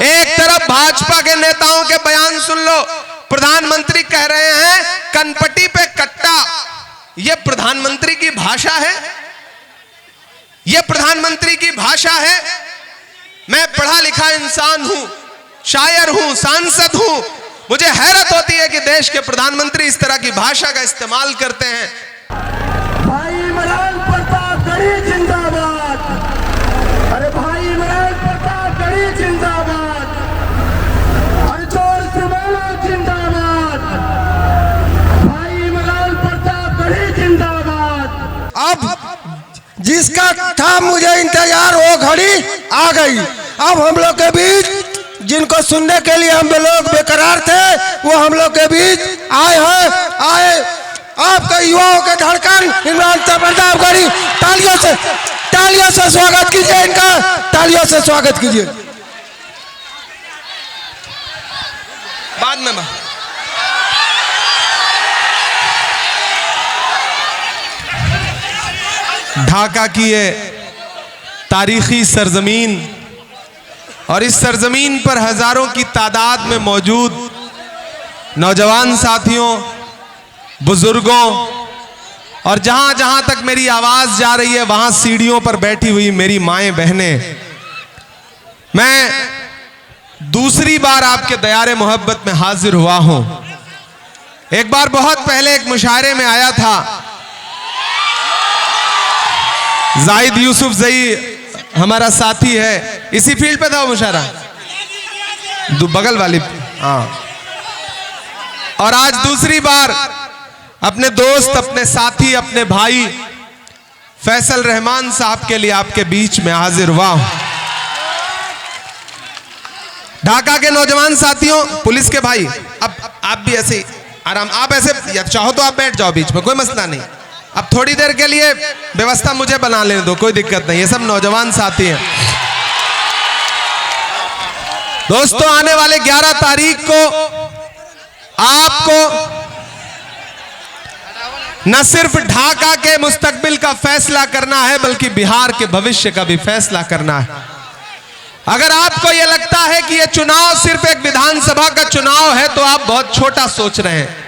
एक तरफ भाजपा के नेताओं के बयान सुन लो, प्रधानमंत्री कह रहे हैं कनपटी पे कट्टा। यह प्रधानमंत्री की भाषा है? यह प्रधानमंत्री की भाषा है? मैं पढ़ा लिखा इंसान हूं, शायर हूं, सांसद हूं, मुझे हैरत होती है कि देश के प्रधानमंत्री इस तरह की भाषा का इस्तेमाल करते हैं। भाई इमरान प्रतापगढ़ी जिंदाबाद। अरे भाई इमरान प्रतापगढ़ी जिंदाबाद। अरे जोर से बोलो जिंदाबाद। भाई इमरान प्रतापगढ़ी जिंदाबाद। अब जिसका था मुझे इंतजार वो घड़ी आ गई। अब हम लोग के बीच जिनको सुनने के लिए हम लोग बेकरार थे वो हम लोग के बीच आए हैं। आए आपके युवाओं के धड़कन इमरान प्रतापगढ़ी, तालियों से स्वागत कीजिए इनका, तालियों से स्वागत कीजिए। बाद में ढाका की ये तारीखी सरजमीन और इस सरजमीन पर हजारों की तादाद में मौजूद नौजवान साथियों, बुजुर्गों और जहां जहां तक मेरी आवाज जा रही है वहां सीढ़ियों पर बैठी हुई मेरी माएं बहनें, मैं दूसरी बार आपके दयारे मोहब्बत में हाजिर हुआ हूं। एक बार बहुत पहले एक मुशायरे में आया था, जाहिद यूसुफ जई हमारा साथी है, इसी फील्ड पे था वो मुशायरा, बगल वाली। हाँ, और आज दूसरी बार अपने दोस्त, अपने साथी, अपने भाई फैसल रहमान साहब के लिए आपके बीच में हाजिर हुआ हूं। ढाका के नौजवान साथियों, पुलिस के भाई, अब आप भी ऐसे आराम, आप ऐसे या चाहो तो आप बैठ जाओ बीच में, कोई मसला नहीं। अब थोड़ी देर के लिए व्यवस्था मुझे बना लेने दो, कोई दिक्कत नहीं, ये सब नौजवान साथी हैं। दोस्तों, आने वाले 11 तारीख को आपको न सिर्फ ढाका के मुस्तकबिल का फैसला करना है बल्कि बिहार के भविष्य का भी फैसला करना है। अगर आपको यह लगता है कि यह चुनाव सिर्फ एक विधानसभा का चुनाव है तो आप बहुत छोटा सोच रहे हैं।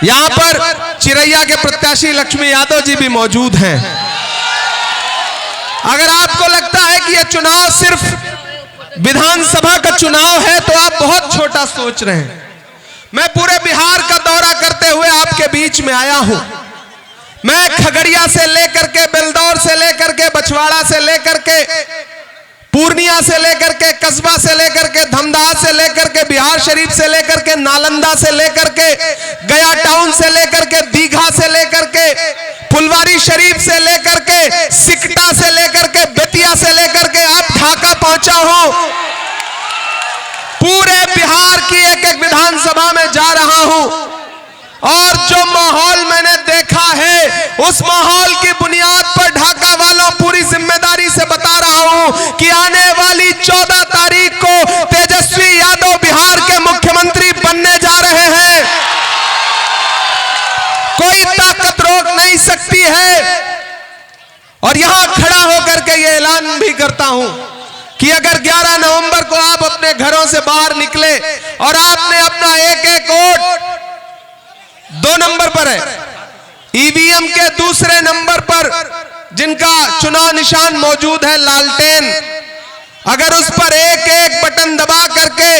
यहां पर चिरैया के प्रत्याशी लक्ष्मी यादव जी भी मौजूद हैं। अगर आपको लगता है कि यह चुनाव सिर्फ विधानसभा का चुनाव है तो आप बहुत छोटा सोच रहे हैं। मैं पूरे बिहार का दौरा करते हुए आपके बीच में आया हूं। मैं खगड़िया से लेकर के, बेलदौर से लेकर के, बछवाड़ा से लेकर के, पूर्णिया से लेकर के, कस्बा से लेकर के, धमदाह से लेकर के, बिहार शरीफ से लेकर के, नालंदा से लेकर के, गया टाउन से लेकर के, दीघा से लेकर के, फुलवारी शरीफ से लेकर के, सिकटा से लेकर के, बेतिया से लेकर के आप ढाका पहुंचा हूं। पूरे बिहार की एक एक विधानसभा में जा रहा हूं और जो माहौल मैंने देखा है उस माहौल की बुनियाद पर ढाका वालों पूरी जिम्मेदारी से बता रहा हूं कि आने वाली 14 तारीख को तेजस्वी यादव बिहार के मुख्यमंत्री बनने जा रहे हैं। कोई ताकत रोक नहीं सकती है। और यहां खड़ा होकर के ये ऐलान भी करता हूं कि अगर 11 नवंबर को आप अपने घरों से बाहर निकले और आपने अपना एक एक वोट 2 नंबर पर है, ईवीएम के दूसरे नंबर पर जिनका चुनाव निशान मौजूद है लालटेन, अगर उस पर एक एक बटन दबा करके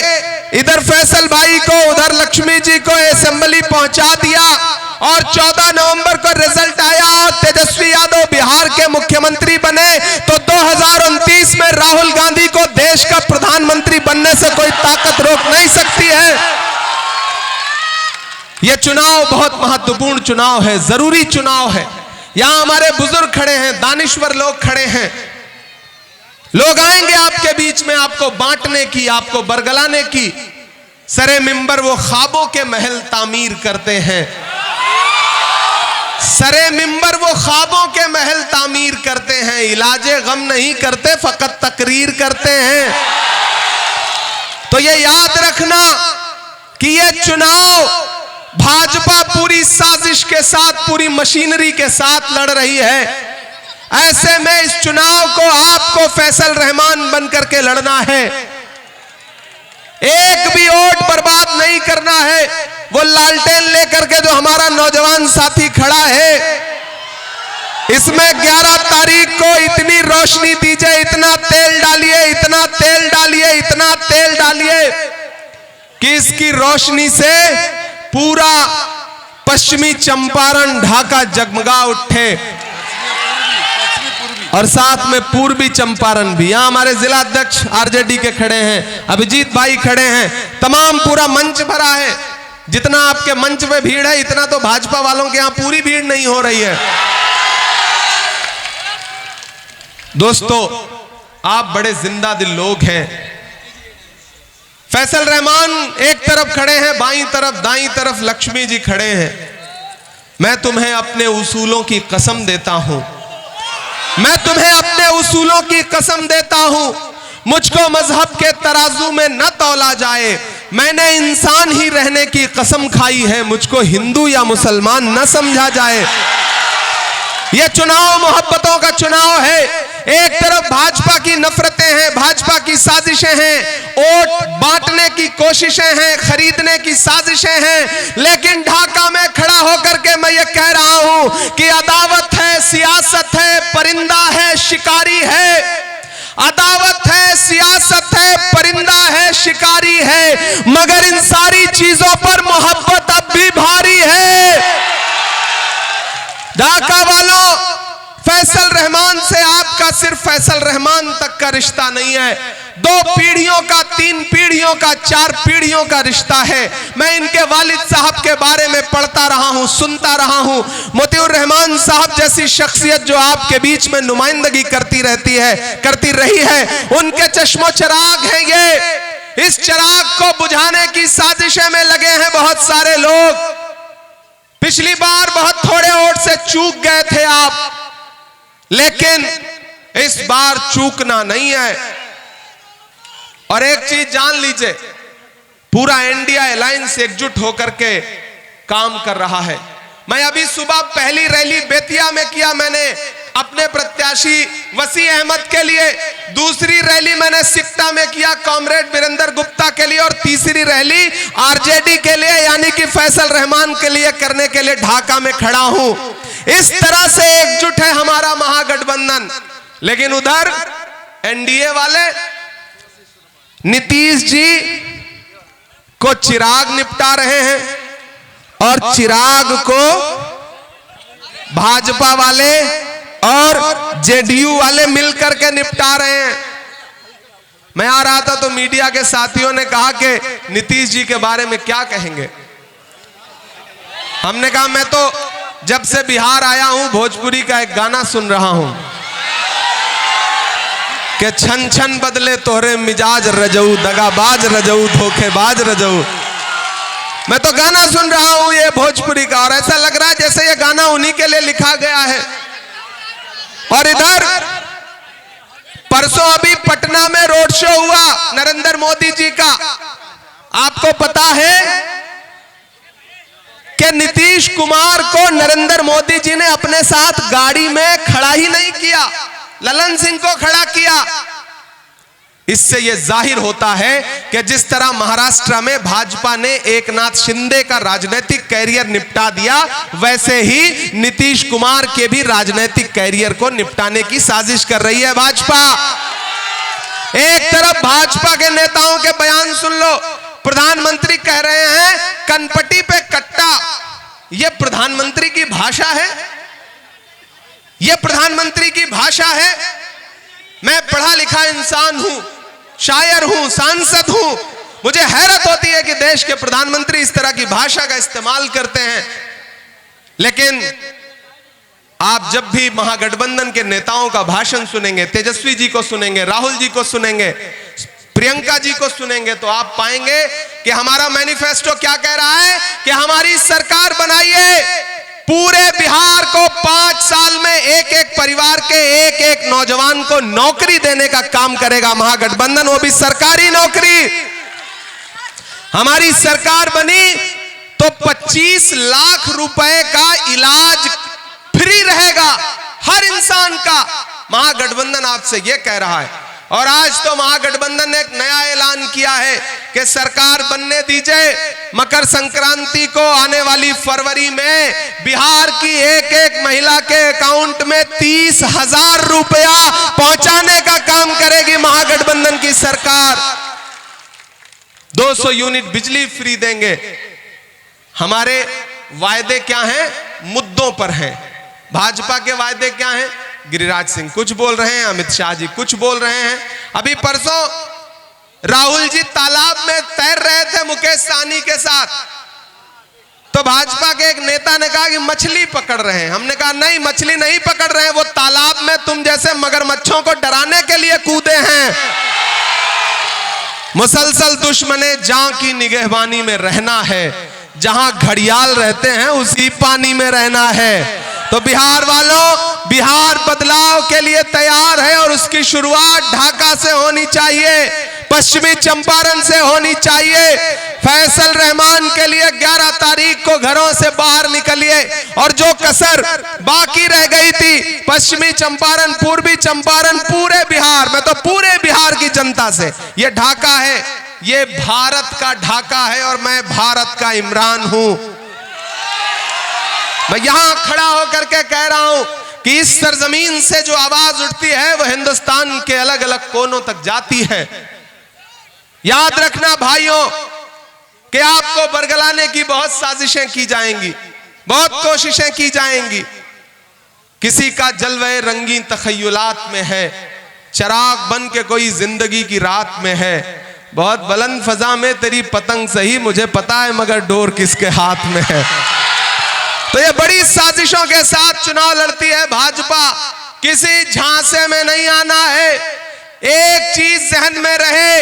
इधर फैसल भाई को, उधर लक्ष्मी जी को असेंबली पहुंचा दिया और 14 नवंबर को रिजल्ट आया और तेजस्वी यादव बिहार के मुख्यमंत्री बने तो 2029 में राहुल गांधी को देश का प्रधानमंत्री बनने से कोई ताकत रोक नहीं सकती है। यह चुनाव बहुत महत्वपूर्ण चुनाव है, जरूरी चुनाव है। यहां हमारे बुजुर्ग खड़े हैं, दानिश्वर लोग खड़े हैं। लोग आएंगे आपके बीच में आपको बांटने की, आपको बरगलाने की। सरे मिंबर वो ख्वाबों के महल तामीर करते हैं। सरे मिंबर वो ख्वाबों के महल तामीर करते हैं। इलाजे गम नहीं करते, फकत तकरीर करते हैं। तो ये याद रखना कि ये चुनाव भाजपा पूरी साजिश के साथ, पूरी मशीनरी के साथ लड़ रही है। ऐसे में इस चुनाव को आपको फैसल रहमान बनकर के लड़ना है। करना है। वो लालटेन लेकर के जो हमारा नौजवान साथी खड़ा है, इसमें 11 तारीख को इतनी रोशनी दीजिए, इतना तेल डालिए, इतना तेल डालिए, इतना तेल डालिए कि इसकी रोशनी से पूरा पश्चिमी चंपारण ढाका जगमगा उठे, और साथ में पूर्वी चंपारण भी। यहां हमारे जिला अध्यक्ष आरजेडी के खड़े हैं, अभिजीत भाई खड़े हैं, तमाम पूरा मंच भरा है। जितना आपके मंच पे भीड़ है, इतना तो भाजपा वालों के यहां पूरी भीड़ नहीं हो रही है। दोस्तों, आप बड़े जिंदा दिल लोग हैं। फैसल रहमान एक तरफ खड़े हैं, बाईं तरफ दाईं तरफ लक्ष्मी जी खड़े हैं। मैं तुम्हें अपने उसूलों की कसम देता हूं, मैं तुम्हें अपने उसूलों की कसम देता हूं। मुझको मजहब के तराजू में न तौला जाए, मैंने इंसान ही रहने की कसम खाई है। मुझको हिंदू या मुसलमान न समझा जाए। यह चुनाव मोहब्बतों का चुनाव है। एक तरफ भाजपा की नफरतें हैं, भाजपा की साजिशें हैं, वोट बांटने की कोशिशें हैं, खरीदने की साजिशें हैं। लेकिन ढाका में खड़ा होकर के मैं ये कह रहा हूं कि अदावत है, सियासत है, परिंदा है, शिकारी है। अदावत है, सियासत है, परिंदा है, शिकारी है, मगर इन सारी चीजों पर मोहब्बत अब भी भारी है। ढाका वालों, फैसल रहमान से आपका सिर्फ फैसल रहमान तक का रिश्ता नहीं है, 2 पीढ़ियों का, 3 पीढ़ियों का, 4 पीढ़ियों का रिश्ता है। मैं इनके वालिद साहब के बारे में पढ़ता रहा हूं, सुनता रहा हूं। मोतीउर रहमान साहब जैसी शख्सियत जो आपके बीच में नुमाइंदगी करती रहती है, करती रही है, उनके चश्मो चिराग हैं ये। इस चिराग को बुझाने की साजिशें में लगे हैं बहुत सारे लोग। पिछली बार बहुत थोड़े वोट से चूक गए थे आप, लेकिन इस बार चूकना नहीं है। और एक चीज जान लीजिए, पूरा इंडिया अलायंस एकजुट होकर के काम कर रहा है। मैं अभी सुबह पहली रैली बेतिया में किया, मैंने अपने प्रत्याशी वसी अहमद के लिए। दूसरी रैली मैंने सिकटा में किया कॉमरेड वीरेंद्र गुप्ता के लिए, और तीसरी रैली आरजेडी के लिए यानी कि फैसल रहमान के लिए करने के लिए ढाका में खड़ा हूं। इस तरह से एकजुट है हमारा महागठबंधन। लेकिन उधर एनडीए वाले नीतीश जी को चिराग निपटा रहे हैं, और चिराग को भाजपा वाले और जेडीयू वाले मिलकर के निपटा रहे हैं। मैं आ रहा था तो मीडिया के साथियों ने कहा कि नीतीश जी के बारे में क्या कहेंगे। हमने कहा मैं तो जब से बिहार आया हूं भोजपुरी का एक गाना सुन रहा हूं कि छन छन बदले तोहरे मिजाज रजऊ, दगाबाज रजऊ, धोखेबाज रजऊ। मैं तो गाना सुन रहा हूं ये भोजपुरी का, और ऐसा लग रहा है जैसे ये गाना उन्हीं के लिए लिखा गया है। और इधर परसों अभी पटना में रोड शो हुआ नरेंद्र मोदी जी का। आपको पता है कि नीतीश कुमार को नरेंद्र मोदी जी ने अपने साथ गाड़ी में खड़ा ही नहीं किया, ललन सिंह को खड़ा किया। इससे यह जाहिर होता है कि जिस तरह महाराष्ट्र में भाजपा ने एकनाथ शिंदे का राजनीतिक कैरियर निपटा दिया, वैसे ही नीतीश कुमार के भी राजनीतिक कैरियर को निपटाने की साजिश कर रही है भाजपा। एक तरफ भाजपा के नेताओं के बयान सुन लो, प्रधानमंत्री कह रहे हैं कनपट्टी पे कट्टा। यह प्रधानमंत्री की भाषा है, यह प्रधानमंत्री की भाषा है। मैं पढ़ा लिखा इंसान हूं, शायर हूं, सांसद हूं, मुझे हैरत होती है कि देश के प्रधानमंत्री इस तरह की भाषा का इस्तेमाल करते हैं। लेकिन आप जब भी महागठबंधन के नेताओं का भाषण सुनेंगे, तेजस्वी जी को सुनेंगे, राहुल जी को सुनेंगे, प्रियंका जी को सुनेंगे, तो आप पाएंगे कि हमारा मैनिफेस्टो क्या कह रहा है कि हमारी सरकार बनाइए, पूरे बिहार को 5 साल में एक एक परिवार के एक एक नौजवान को नौकरी देने का काम करेगा महागठबंधन, वो भी सरकारी नौकरी। हमारी सरकार बनी तो 25 लाख रुपए का इलाज फ्री रहेगा हर इंसान का। महागठबंधन आपसे यह कह रहा है। और आज तो महागठबंधन ने एक नया ऐलान किया है कि सरकार बनने दीजिए, मकर संक्रांति को आने वाली फरवरी में बिहार की एक एक महिला के अकाउंट में 30,000 रुपया पहुंचाने का काम करेगी महागठबंधन की सरकार। 200 यूनिट बिजली फ्री देंगे। हमारे वायदे क्या हैं? मुद्दों पर हैं। भाजपा के वायदे क्या हैं? गिरिराज सिंह कुछ बोल रहे हैं, अमित शाह जी कुछ बोल रहे हैं। अभी परसों राहुल जी तालाब में तैर रहे थे मुकेश सहनी के साथ, तो भाजपा के एक नेता ने कहा कि मछली पकड़ रहे हैं। हमने कहा नहीं, मछली नहीं पकड़ रहे हैं, वो तालाब में तुम जैसे मगरमच्छों को डराने के लिए कूदे हैं। मुसलसल दुश्मने जां की निगहबानी में रहना है, जहां घड़ियाल रहते हैं उसी पानी में रहना है। तो बिहार वालों, बिहार बदलाव के लिए तैयार है और उसकी शुरुआत ढाका से होनी चाहिए, पश्चिमी चंपारण से होनी चाहिए। फैसल रहमान के लिए 11 तारीख को घरों से बाहर निकलिए और जो कसर बाकी रह गई थी, पश्चिमी चंपारण, पूर्वी चंपारण, पूरे बिहार में, तो पूरे बिहार की जनता से ये ढाका है, ये भारत का ढाका है और मैं भारत का इमरान हूं। मैं यहां खड़ा होकर के कह रहा हूं कि इस सरजमीन से जो आवाज उठती है वह हिंदुस्तान के अलग अलग कोनों तक जाती है। याद रखना भाइयों कि आपको बरगलाने की बहुत साजिशें की जाएंगी, बहुत कोशिशें की जाएंगी। किसी का जलवे रंगीन तखय्युलात में है, चराग बन के कोई जिंदगी की रात में है। बहुत बुलंद फजा में तेरी पतंग सही, मुझे पता है मगर डोर किसके हाथ में है। तो ये बड़ी साजिशों के साथ चुनाव लड़ती है भाजपा। किसी झांसे में नहीं आना है। एक चीज जहन में रहे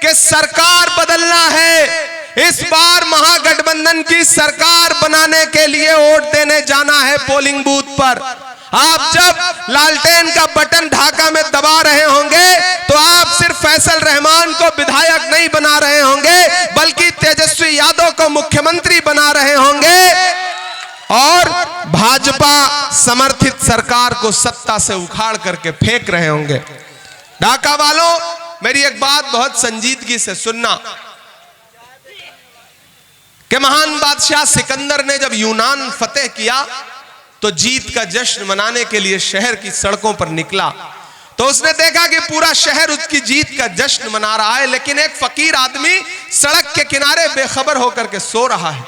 कि सरकार बदलना है। इस बार महागठबंधन की सरकार बनाने के लिए वोट देने जाना है पोलिंग बूथ पर। आप जब लालटेन का बटन ढाका में दबा रहे होंगे तो आप सिर्फ फैसल रहमान को विधायक नहीं बना रहे होंगे, बल्कि तेजस्वी यादव को मुख्यमंत्री बना रहे होंगे और भाजपा समर्थित सरकार को सत्ता से उखाड़ करके फेंक रहे होंगे। ढाका वालों, मेरी एक बात बहुत संजीदगी से सुनना कि महान बादशाह सिकंदर ने जब यूनान फतेह किया तो जीत का जश्न मनाने के लिए शहर की सड़कों पर निकला, तो उसने देखा कि पूरा शहर उसकी जीत का जश्न मना रहा है, लेकिन एक फकीर आदमी सड़क के किनारे बेखबर होकर के सो रहा है।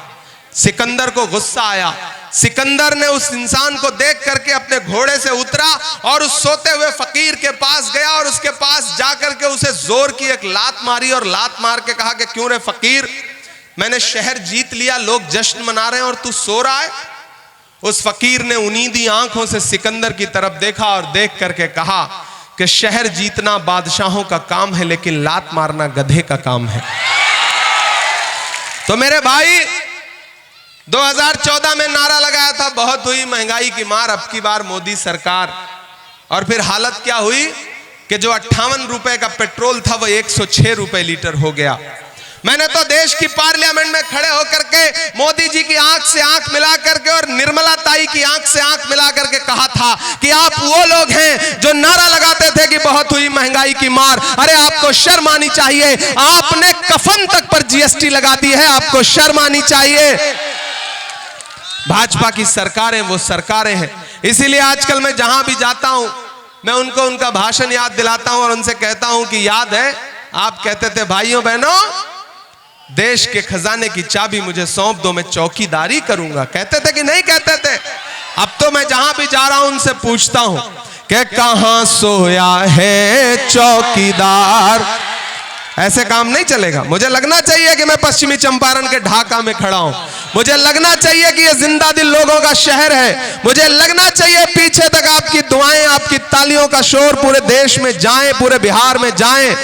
सिकंदर को गुस्सा आया। सिकंदर ने उस इंसान को देख करके अपने घोड़े से उतरा और उस सोते हुए फकीर के पास गया और उसके पास जाकर के उसे जोर की एक लात मारी और लात मार के कहा कि क्यों रे फकीर, मैंने शहर जीत लिया, लोग जश्न मना रहे हैं और तू सो रहा है। उस फकीर ने उनीदी आंखों से सिकंदर की तरफ देखा और देख करके कहा कि शहर जीतना बादशाहों का काम है, लेकिन लात मारना गधे का काम है। तो मेरे भाई, 2014 में नारा लगाया था बहुत हुई महंगाई की मार, अब की बार मोदी सरकार, और फिर हालत क्या हुई कि जो 58 रुपए का पेट्रोल था वो 106 रुपए लीटर हो गया। मैंने तो देश की पार्लियामेंट में खड़े होकर के मोदी जी की आंख से आंख मिला करके और निर्मला ताई की आंख से आंख मिला करके कहा था कि आप वो लोग हैं जो नारा लगाते थे कि बहुत हुई महंगाई की मार। अरे आपको शर्म आनी चाहिए, आपने कफन तक पर जीएसटी लगा दी है, आपको शर्म आनी चाहिए। भाजपा की सरकारें वो सरकारें हैं, इसीलिए आजकल मैं जहां भी जाता हूं मैं उनको उनका भाषण याद दिलाता हूं और उनसे कहता हूं कि याद है आप कहते थे भाइयों बहनों देश के खजाने की चाबी मुझे सौंप दो, मैं चौकीदारी करूंगा। कहते थे कि नहीं कहते थे? अब तो मैं जहां भी जा रहा हूं उनसे पूछता हूं कि कहां सोया है चौकीदार। ऐसे काम नहीं चलेगा। मुझे लगना चाहिए कि मैं पश्चिमी चंपारण के ढाका में खड़ा हूं, मुझे लगना चाहिए कि यह जिंदा दिल लोगों का शहर है, मुझे लगना चाहिए पीछे तक आपकी दुआएं, आपकी तालियों का शोर पूरे देश में जाए, पूरे बिहार में जाए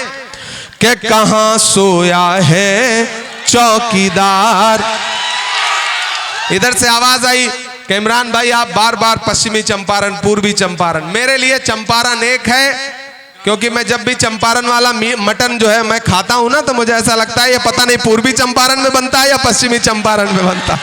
कि कहां सोया है चौकीदार। इधर से आवाज आई कि इमरान भाई आप बार बार पश्चिमी चंपारण, पूर्वी चंपारण। मेरे लिए चंपारण एक है, क्योंकि मैं जब भी चंपारण वाला मटन जो है मैं खाता हूं ना, तो मुझे ऐसा लगता है ये पता नहीं पूर्वी चंपारण में बनता है या पश्चिमी चंपारण में बनता है।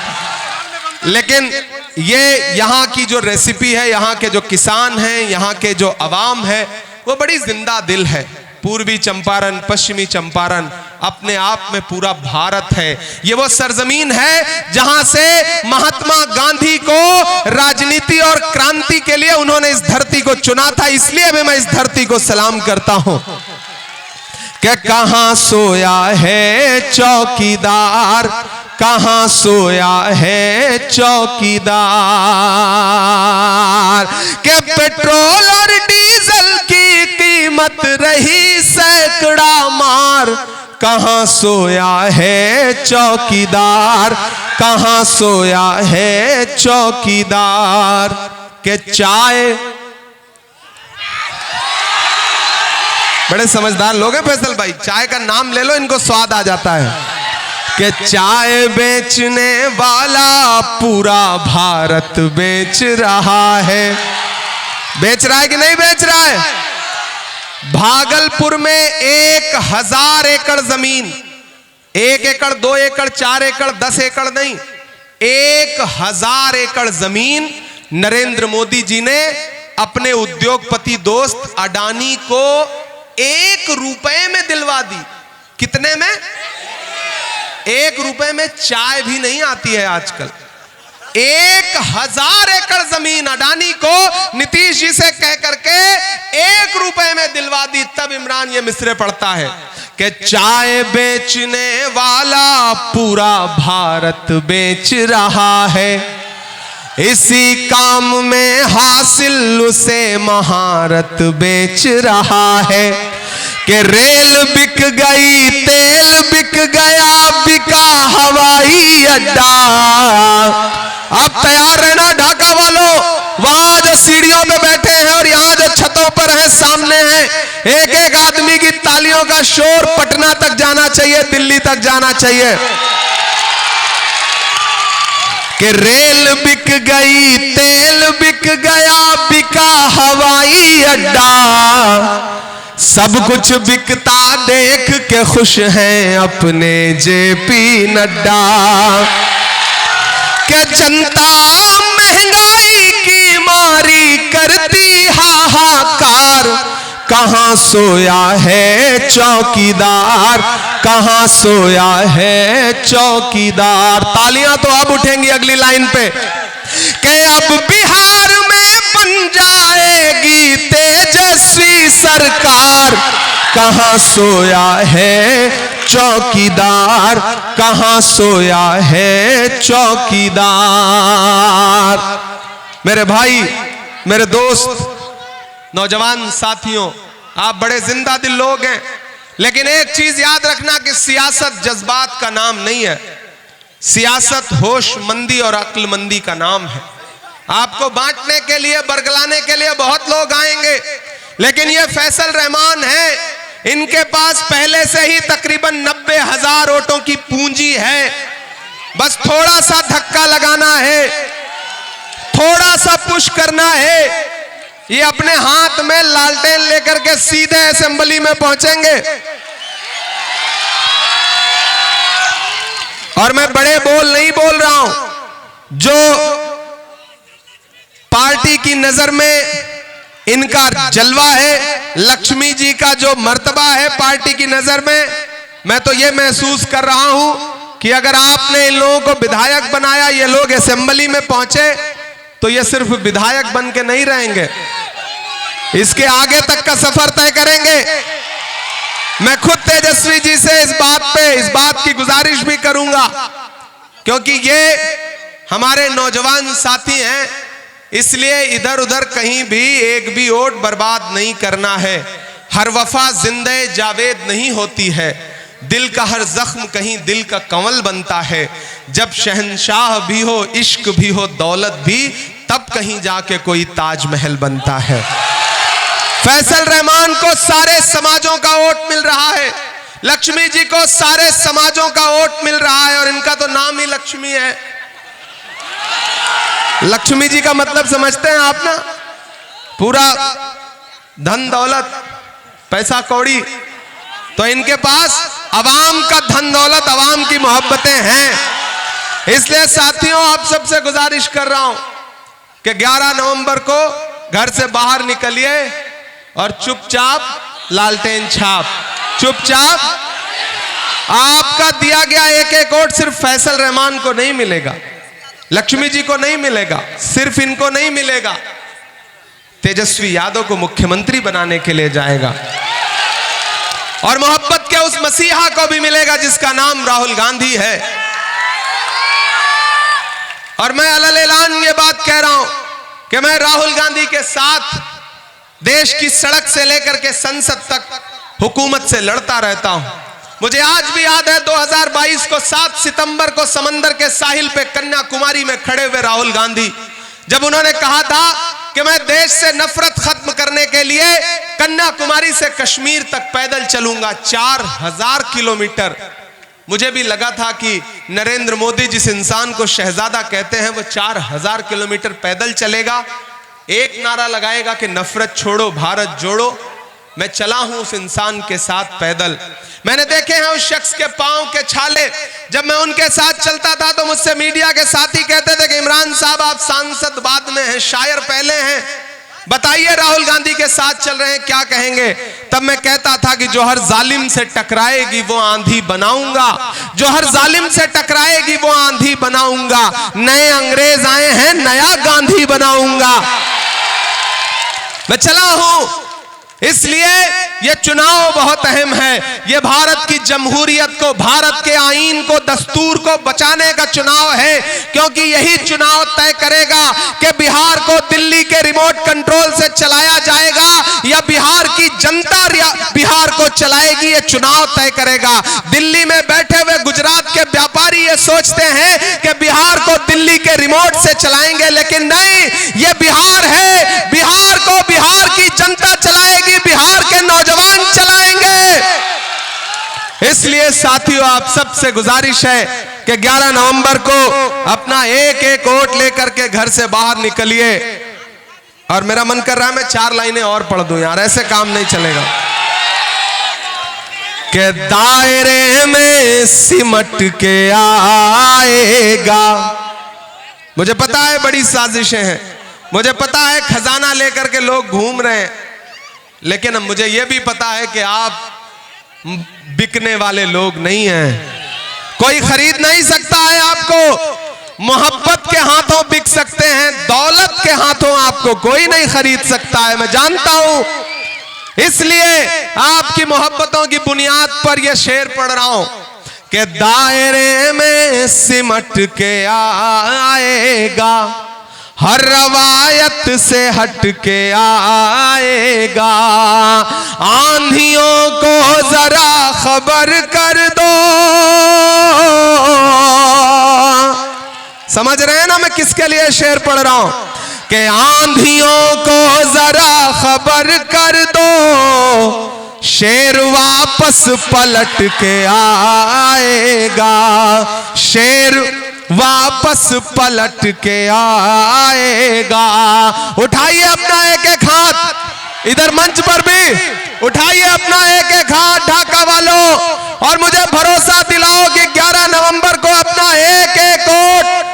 लेकिन ये यहाँ की जो रेसिपी है, यहाँ के जो किसान हैं, यहाँ के जो अवाम है, वो बड़ी जिंदा दिल है। पूर्वी चंपारण, पश्चिमी चंपारण, अपने आप में पूरा भारत है। ये वो सरजमीन है जहां से महात्मा गांधी को राजनीति और क्रांति के लिए उन्होंने इस धरती को चुना था। इसलिए भी मैं इस धरती को सलाम करता हूं कि कहां सोया है चौकीदार, कहां सोया है चौकीदार, के पेट्रोल और डीजल की कीमत रही सैकड़ा मार, कहां सोया है चौकीदार, कहां सोया है चौकीदार, के चाय, बड़े समझदार लोग हैं फैसल भाई, चाय का नाम ले लो इनको स्वाद आ जाता है, कि चाय बेचने वाला पूरा भारत बेच रहा है। बेच रहा है कि नहीं बेच रहा है? भागलपुर में 1000 एकड़ जमीन, 1 एकड़ 2 एकड़ 4 एकड़ 10 एकड़ नहीं, 1000 एकड़ जमीन नरेंद्र मोदी जी ने अपने उद्योगपति दोस्त अडानी को 1 रुपए में दिलवा दी। कितने में? 1 रुपए में चाय भी नहीं आती है आजकल। 1000 एकड़ जमीन अडानी को नीतीश जी से कह करके 1 रुपए में दिलवा दी। तब इमरान ये मिसरे पढ़ता है कि चाय बेचने वाला पूरा भारत बेच रहा है, इसी काम में हासिल उसे महारत बेच रहा है, कि रेल बिक गई, तेल बिक गया, बिका हवाई अड्डा। आप तैयार रहना ढाका वालों, वहां जो सीढ़ियों पे बैठे हैं और यहाँ जो छतों पर हैं, सामने हैं, एक एक आदमी की तालियों का शोर पटना तक जाना चाहिए, दिल्ली तक जाना चाहिए, कि रेल बिक गई, तेल बिक गया, बिका हवाई अड्डा, सब कुछ बिकता देख के खुश हैं अपने जेपी नड्डा, कि जनता महंगाई की मारी करती हाहाकार, कहां सोया है चौकीदार, कहां सोया है चौकीदार। तालियां तो अब उठेंगी अगली लाइन पे, कि अब बिहार में बन जाएगी तेजस्वी सरकार, कहां सोया है चौकीदार, कहां सोया है चौकीदार। मेरे भाई, मेरे दोस्त, नौजवान साथियों, आप बड़े जिंदा दिल लोग हैं, लेकिन एक चीज याद रखना कि सियासत जज्बात का नाम नहीं है, सियासत होशमंदी और अक्लमंदी का नाम है। आपको बांटने के लिए, बरगलाने के लिए बहुत लोग आएंगे, लेकिन ये फैसल रहमान है, इनके पास पहले से ही तकरीबन 90,000 वोटों की पूंजी है। बस थोड़ा सा धक्का लगाना है, थोड़ा सा पुश करना है, ये अपने हाथ में लालटेन लेकर के सीधे असेंबली में पहुंचेंगे। और मैं बड़े बोल नहीं बोल रहा हूं, जो पार्टी की नजर में इनका जलवा है, लक्ष्मी जी का जो मर्तबा है पार्टी की नजर में, मैं तो ये महसूस कर रहा हूं कि अगर आपने इन लोगों को विधायक बनाया, ये लोग असेंबली में पहुंचे, तो ये सिर्फ विधायक बन के नहीं रहेंगे, इसके आगे तक का सफर तय करेंगे। मैं खुद तेजस्वी जी से इस बात की गुजारिश भी करूंगा, क्योंकि ये हमारे नौजवान साथी हैं, इसलिए इधर उधर कहीं भी एक भी वोट बर्बाद नहीं करना है। हर वफा जिंदे जावेद नहीं होती है, दिल का हर जख्म कहीं दिल का कंवल बनता है। जब शहंशाह भी हो, इश्क भी हो, दौलत भी, तब कहीं जाके कोई ताजमहल बनता है। फैसल रहमान को सारे समाजों का वोट मिल रहा है, लक्ष्मी जी को सारे समाजों का वोट मिल रहा है, और इनका तो नाम ही लक्ष्मी है। लक्ष्मी जी का मतलब समझते हैं आप ना? पूरा धन दौलत, पैसा कौड़ी, तो इनके पास अवाम का धन दौलत, अवाम की मोहब्बतें हैं। इसलिए साथियों, आप सबसे गुजारिश कर रहा हूं कि 11 नवंबर को घर से बाहर निकलिए और चुपचाप लालटेन छाप, चुपचाप। आपका दिया गया एक एक वोट सिर्फ फैसल रहमान को नहीं मिलेगा, लक्ष्मी जी को नहीं मिलेगा, सिर्फ इनको नहीं मिलेगा, तेजस्वी यादव को मुख्यमंत्री बनाने के लिए जाएगा। और मोहब्बत के उस मसीहा को भी मिलेगा जिसका नाम राहुल गांधी है। और मैं अलल ऐलान ये बात कह रहा हूं कि मैं राहुल गांधी के साथ देश की सड़क से लेकर के संसद तक हुकूमत से लड़ता रहता हूं। मुझे आज भी याद है 2022 को 7 सितंबर को समंदर के साहिल पे कन्याकुमारी में खड़े हुए राहुल गांधी, जब उन्होंने कहा था कि मैं देश से नफरत खत्म करने के लिए कन्याकुमारी से कश्मीर तक पैदल चलूंगा 4000 किलोमीटर। मुझे भी लगा था कि नरेंद्र मोदी जिस इंसान को शहजादा कहते हैं वो 4000 किलोमीटर पैदल चलेगा, एक नारा लगाएगा कि नफरत छोड़ो भारत जोड़ो। मैं चला हूं उस इंसान के साथ पैदल। मैंने देखे हैं उस शख्स के पांव के छाले। जब मैं उनके साथ चलता था तो मुझसे मीडिया के साथी कहते थे कि इमरान साहब आप सांसद बाद में हैं, शायर पहले हैं, बताइए राहुल गांधी के साथ चल रहे हैं क्या कहेंगे। तब मैं कहता था कि जो हर जालिम से टकराएगी वो आंधी बनाऊंगा, जो हर जालिम से टकराएगी वो आंधी बनाऊंगा। नए अंग्रेज आए हैं, नया गांधी बनाऊंगा। मैं चला हूं, इसलिए यह चुनाव बहुत अहम है। यह भारत की जमहूरियत को, भारत के आईन को, दस्तूर को बचाने का चुनाव है, क्योंकि यही चुनाव तय करेगा कि बिहार को दिल्ली के रिमोट कंट्रोल से चलाया जाएगा या बिहार की जनता बिहार को चलाएगी। यह चुनाव तय करेगा। दिल्ली में बैठे हुए गुजरात के व्यापारी ये सोचते हैं कि बिहार को दिल्ली के रिमोट से चलाएंगे, लेकिन नहीं, यह बिहार है। बिहार को बिहार की जनता चलाएगी, बिहार के नौजवान चलाएंगे। इसलिए साथियों आप सबसे गुजारिश है कि 11 नवंबर को अपना एक एक वोट लेकर के घर से बाहर निकलिए। और मेरा मन कर रहा है मैं 4 लाइनें और पढ़ दूं यार, ऐसे काम नहीं चलेगा। कि दायरे में सिमट के आएगा। मुझे पता है बड़ी साजिशें हैं, मुझे पता है खजाना लेकर के लोग घूम रहे हैं, लेकिन अब मुझे यह भी पता है कि आप बिकने वाले लोग नहीं हैं। कोई खरीद नहीं सकता है आपको। मोहब्बत के हाथों बिक सकते हैं, दौलत के हाथों आपको कोई नहीं खरीद सकता है, मैं जानता हूं। इसलिए आपकी मोहब्बतों की बुनियाद पर यह शेर पढ़ रहा हूं कि दायरे में सिमट के आएगा, हर रवायत से हट के आएगा। आंधियों को जरा खबर कर दो। समझ रहे हैं ना मैं किसके लिए शेर पढ़ रहा हूं? कि आंधियों को जरा खबर कर दो, शेर वापस पलट के आएगा। शेर वापस पलट के आएगा। उठाइए अपना एक एक हाथ, इधर मंच पर भी उठाइए अपना एक एक हाथ ढाका वालों, और मुझे भरोसा दिलाओ कि 11 नवंबर को अपना एक एक वोट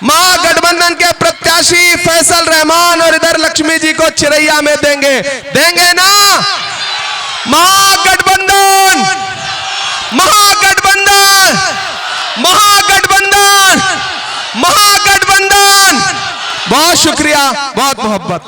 महागठबंधन के प्रत्याशी फैसल रहमान और इधर लक्ष्मी जी को चिरैया में देंगे। देंगे ना? महागठबंधन, महागठबंधन, महागठबंधन, महागठबंधन। बहुत शुक्रिया, बहुत मोहब्बत।